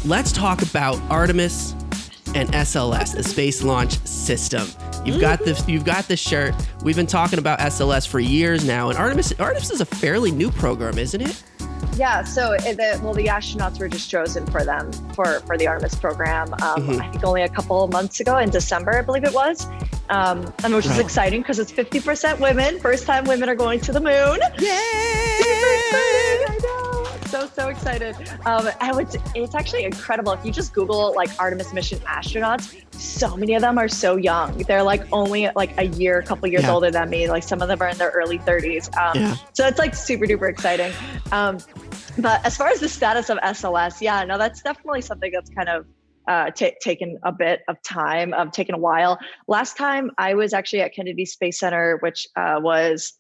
Let's talk about Artemis and SLS, the Space Launch System. You've got the shirt. We've been talking about SLS for years now, and Artemis is a fairly new program, isn't it? Yeah, so the astronauts were just chosen for the Artemis program. I think only a couple of months ago in December, I believe it was, and which is exciting because it's 50% women. First time women are going to the moon. Yay! Super exciting! I know, so excited. And it's actually incredible. If you just Google like Artemis mission astronauts, so many of them are so young. They're like only like a couple years older than me. Like some of them are in their early 30s. So it's like super duper exciting. But as far as the status of SLS, that's definitely something that's kind of taken a bit of time, taken a while. Last time I was actually at Kennedy Space Center, which was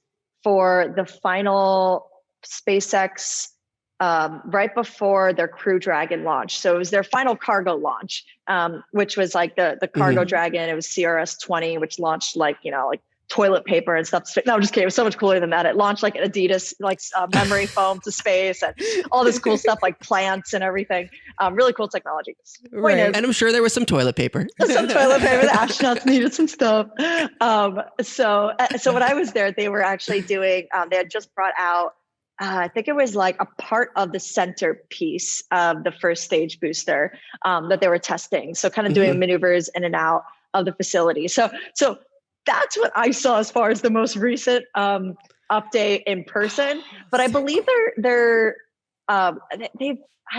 for the final SpaceX right before their Crew Dragon launch. So it was their final cargo launch, which was like the cargo Dragon. It was CRS-20, which launched like toilet paper and stuff. No, I'm just kidding. It was so much cooler than that. It launched like Adidas, memory foam to space and all this cool stuff like plants and everything. Really cool technology. Right. And I'm sure there was some toilet paper. Some toilet paper. The astronauts needed some stuff. So when I was there, they were actually doing, they had just brought out, I think it was like a part of the centerpiece of the first stage booster that they were testing. So kind of doing maneuvers in and out of the facility. So that's what I saw as far as the most recent update in person. But I believe I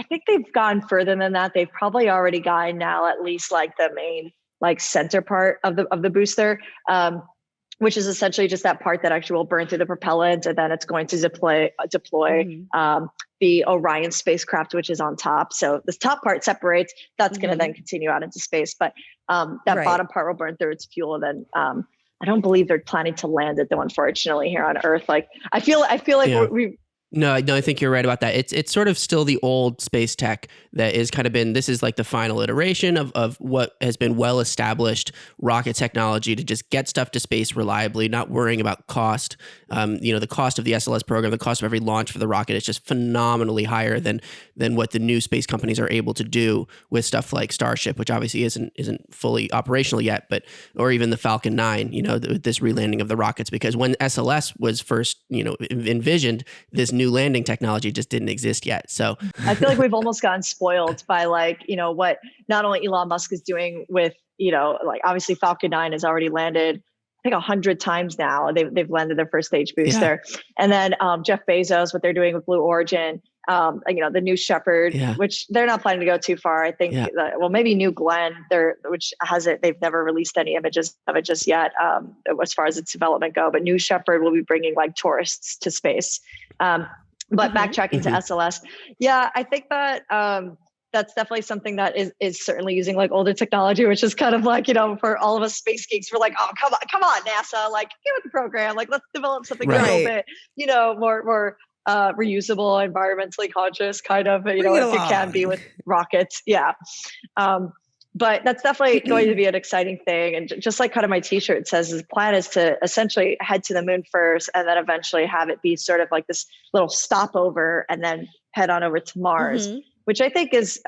think they've gone further than that. They've probably already gotten now at least like the main like center part of the booster, which is essentially just that part that actually will burn through the propellant, and then it's going to deploy the Orion spacecraft, which is on top. So this top part separates. That's going to then continue out into space, but that bottom part will burn through its fuel. And then I don't believe they're planning to land it though, unfortunately, here on Earth. Like I feel like we. No, I think you're right about that. It's sort of still the old space tech that is kind of been, this is like the final iteration of what has been well-established rocket technology to just get stuff to space reliably, not worrying about cost. The cost of the SLS program, the cost of every launch for the rocket is just phenomenally higher than what the new space companies are able to do with stuff like Starship, which obviously isn't fully operational yet, or even the Falcon 9, this relanding of the rockets, because when SLS was first, envisioned, this new landing technology just didn't exist yet. So I feel like we've almost gotten spoiled by what not only Elon Musk is doing with, obviously Falcon 9 has already landed, I think 100 times now. They've landed their first stage booster. Yeah. And then Jeff Bezos, what they're doing with Blue Origin, the New Shepard, which they're not planning to go too far. I think, maybe New Glenn, they've never released any images of it just yet, as far as its development go. But New Shepard will be bringing like tourists to space. But backtracking to SLS, I think that that's definitely something that is certainly using like older technology, which is kind of like, for all of us space geeks, we're like, oh, come on, NASA, like get with the program, like let's develop something a little bit, more reusable, environmentally conscious kind of, if you can be with rockets. Yeah. But that's definitely going to be an exciting thing. And just like kind of my t-shirt says, his plan is to essentially head to the moon first and then eventually have it be sort of like this little stopover and then head on over to Mars, which I think is,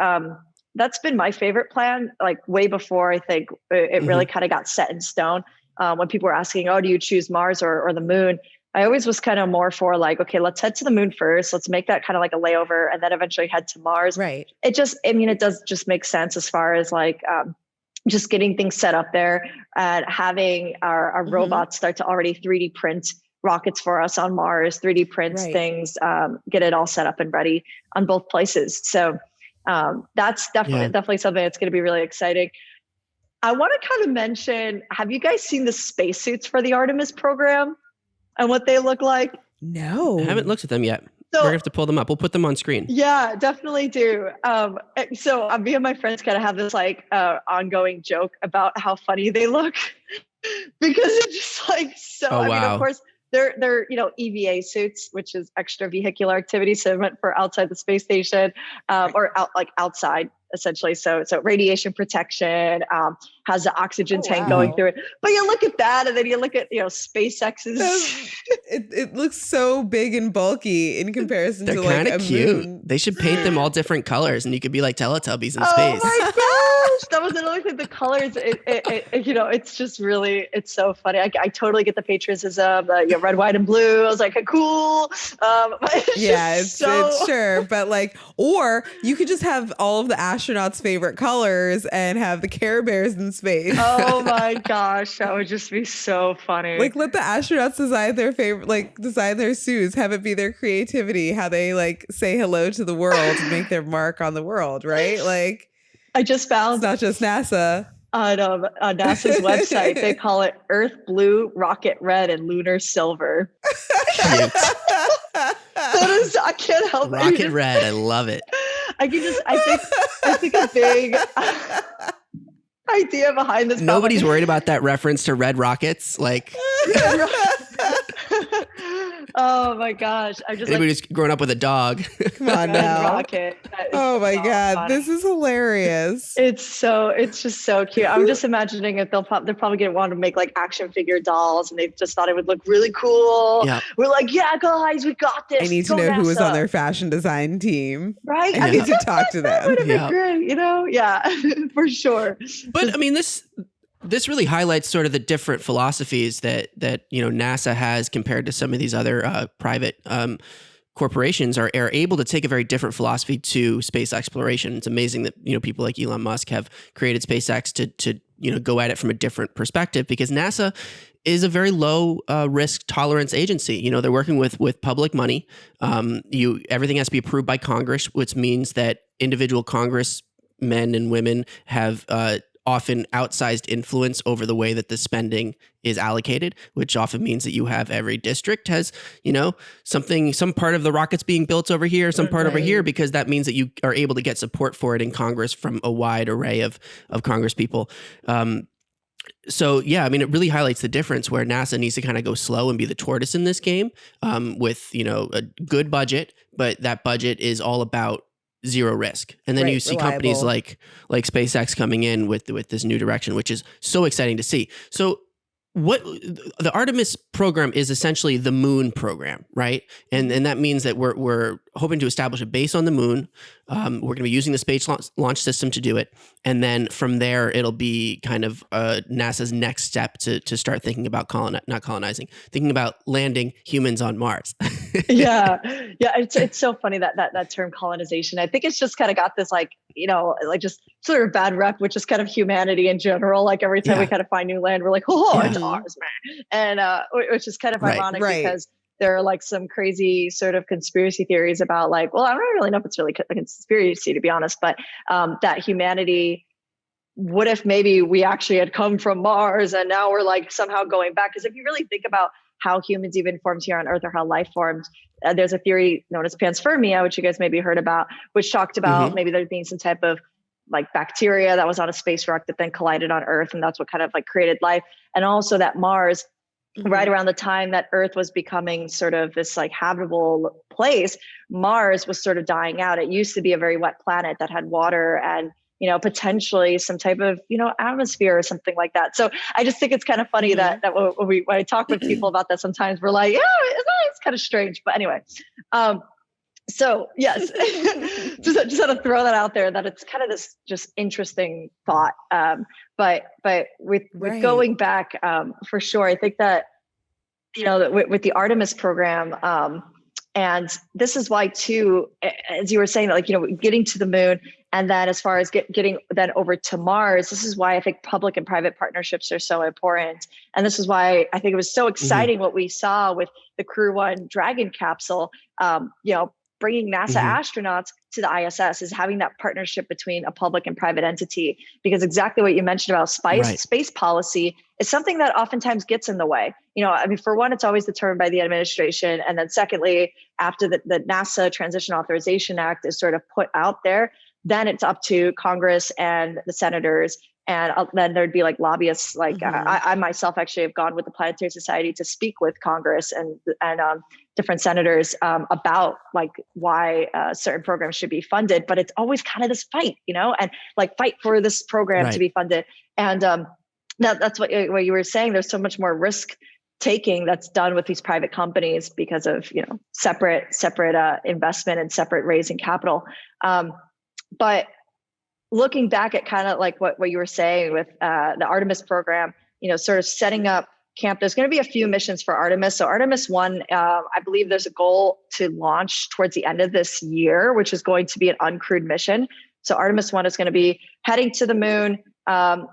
that's been my favorite plan, like way before I think it really kind of got set in stone. When people were asking, do you choose Mars or the moon? I always was kind of more for like, okay, let's head to the moon first. Let's make that kind of like a layover and then eventually head to Mars. Right. It does just make sense as far as like just getting things set up there and having our robots start to already 3D print rockets for us on Mars, 3D prints things, get it all set up and ready on both places. So that's definitely something that's going to be really exciting. I want to kind of mention, have you guys seen the spacesuits for the Artemis program? And what they look like? No. I haven't looked at them yet. We're going to have to pull them up. We'll put them on screen. Yeah, definitely do. So me and my friends kind of have this like ongoing joke about how funny they look because it's just like so. Oh, wow. I mean, of course, they're EVA suits, which is extra vehicular activity, so meant for outside the space station or outside essentially. So radiation protection, has the oxygen tank going through it. But you look at that, and then you look at, SpaceX's. It looks so big and bulky in comparison They're to like a cute. moon. They should paint them all different colors, and you could be like Teletubbies in space. Oh my gosh, that was another thing. The colors, it's just really, it's so funny. I totally get the patriotism, red, white, and blue. I was like, cool. It's sure, but like, or you could just have all of the astronauts' favorite colors and have the Care Bears in space. Oh my gosh, that would just be so funny. Like, let the astronauts design their favorite, like design their suits, have it be their creativity, how they like say hello to the world and make their mark on the world, right? Like, I just found, it's not just NASA. On NASA's website, they call it Earth Blue, Rocket Red, and Lunar Silver. Cute. I can't help it. Rocket Red, I love it. I think a big idea behind this. Nobody's worried about that reference to red rockets. Like, oh my gosh! I just anybody who's grown up with a dog. Come on now. Rocket. Oh my God, funny. this is hilarious. It's just so cute. I'm just imagining if they're probably going to want to make like action figure dolls, and they just thought it would look really cool. Yeah. We're like, yeah, guys, we got this. I need to Go know NASA. who was on their fashion design team. Right? I need to talk to That them. would have been great, Yeah, for sure. But I mean, this really highlights sort of the different philosophies that NASA has compared to some of these other private corporations are able to take a very different philosophy to space exploration. It's amazing that people like Elon Musk have created SpaceX to go at it from a different perspective, because NASA is a very low risk tolerance agency. They're working with public money. Everything has to be approved by Congress, which means that individual congressmen and women have often outsized influence over the way that the spending is allocated, which often means that you have every district has, some part of the rockets being built over here, some part over here, because that means that you are able to get support for it in Congress from a wide array of Congress people. So yeah, I mean, it really highlights the difference where NASA needs to kind of go slow and be the tortoise in this game, with, a good budget, but that budget is all about zero risk. And then you see companies like SpaceX coming in with this new direction, which is so exciting to see. So what the Artemis program is essentially the moon program, right? And that means that we're hoping to establish a base on the moon. We're going to be using the space launch system to do it. And then from there, it'll be kind of NASA's next step to start thinking about thinking about landing humans on Mars. yeah. It's so funny that term colonization. I think it's just kind of got this like just sort of bad rep, which is kind of humanity in general. Like every time we kind of find new land, we're like, it's ours, man. And which is kind of ironic because there are like some crazy sort of conspiracy theories about like, well, I don't really know if it's really a conspiracy, to be honest, but that humanity, what if maybe we actually had come from Mars and now we're like somehow going back? Because if you really think about how humans even formed here on Earth, or how life formed, there's a theory known as panspermia, which you guys maybe heard about, which talked about maybe there being some type of like bacteria that was on a space rock that then collided on Earth, and that's what kind of like created life. And also that Mars, right around the time that Earth was becoming sort of this like habitable place, Mars was sort of dying out. It used to be a very wet planet that had water and potentially some type of, atmosphere or something like that. So I just think it's kind of funny that when I talk with people about that, sometimes we're like, yeah, it's kind of strange. But anyway, so yes, just had to throw that out there, that it's kind of this just interesting thought. But with going back, for sure, I think that, with the Artemis program, and this is why too, as you were saying, like, getting to the moon, and then as far as getting then over to Mars, this is why I think public and private partnerships are so important. And this is why I think it was so exciting what we saw with the Crew 1 Dragon capsule, bringing NASA astronauts to the ISS, is having that partnership between a public and private entity, because exactly what you mentioned about space policy is something that oftentimes gets in the way. For one, it's always determined by the administration. And then secondly, after the NASA Transition Authorization Act is sort of put out there, then it's up to Congress and the senators And then there'd be like lobbyists, like I myself actually have gone with the Planetary Society to speak with Congress and different senators about like why certain programs should be funded. But it's always kind of this fight, and like fight for this program to be funded. And that's what you were saying. There's so much more risk taking that's done with these private companies because of separate investment and separate raising capital. But looking back at kind of like what you were saying with the Artemis program, sort of setting up camp, there's going to be a few missions for Artemis. So Artemis 1, I believe there's a goal to launch towards the end of this year, which is going to be an uncrewed mission. So Artemis 1 is going to be heading to the moon,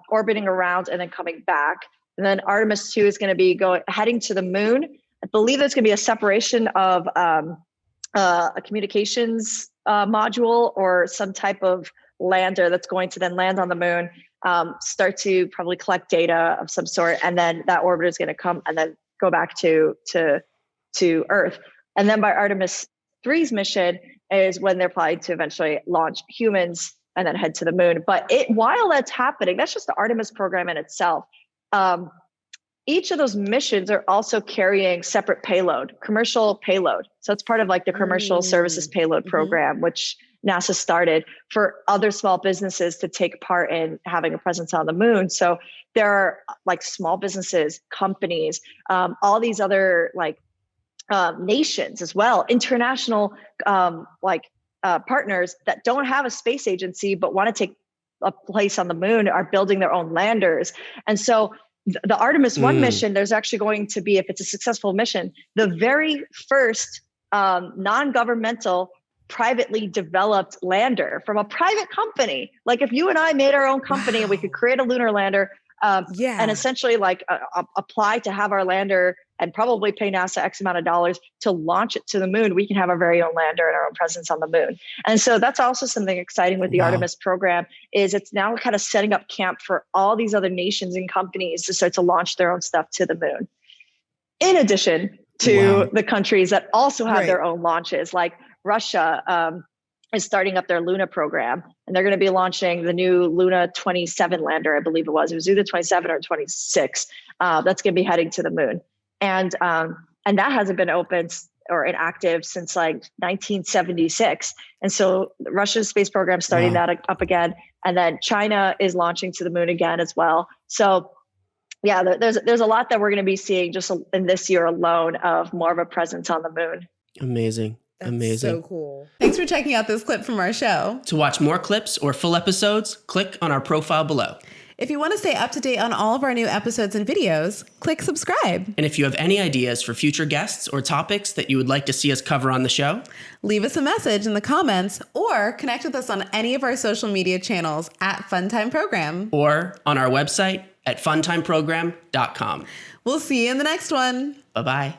orbiting around, and then coming back. And then Artemis 2 is going to be heading to the moon. I believe there's going to be a separation of a communications module or some type of lander that's going to then land on the moon, start to probably collect data of some sort, and then that orbiter is going to come and then go back to Earth. And then by Artemis 3's mission is when they're planning to eventually launch humans and then head to the moon. But while that's happening, that's just the Artemis program in itself. Each of those missions are also carrying separate commercial payload. So it's part of like the commercial services payload program, which NASA started for other small businesses to take part in having a presence on the moon. So there are like small businesses, companies, all these other like nations as well, international partners that don't have a space agency but want to take a place on the moon are building their own landers. And so the Artemis 1 mission, there's actually going to be, if it's a successful mission, the very first non-governmental privately developed lander from a private company. Like if you and I made our own company and we could create a lunar lander and essentially like apply to have our lander and probably pay NASA X amount of dollars to launch it to the moon, we can have our very own lander and our own presence on the moon. And so that's also something exciting with the Artemis program is it's now kind of setting up camp for all these other nations and companies to start to launch their own stuff to the moon. In addition to the countries that also have their own launches, like Russia is starting up their Luna program, and they're going to be launching the new Luna 27 lander, I believe it was either 27 or 26. That's going to be heading to the moon. And that hasn't been open or inactive since like 1976. And so Russia's space program is starting that up again. And then China is launching to the moon again as well. So yeah, there's a lot that we're going to be seeing just in this year alone of more of a presence on the moon. Amazing. That's Amazing. so cool. Thanks for checking out this clip from our show. To watch more clips or full episodes, click on our profile below. If you want to stay up to date on all of our new episodes and videos, click subscribe. And if you have any ideas for future guests or topics that you would like to see us cover on the show, leave us a message in the comments or connect with us on any of our social media channels at Funtime Program. Or on our website at funtimeprogram.com. We'll see you in the next one. Bye-bye.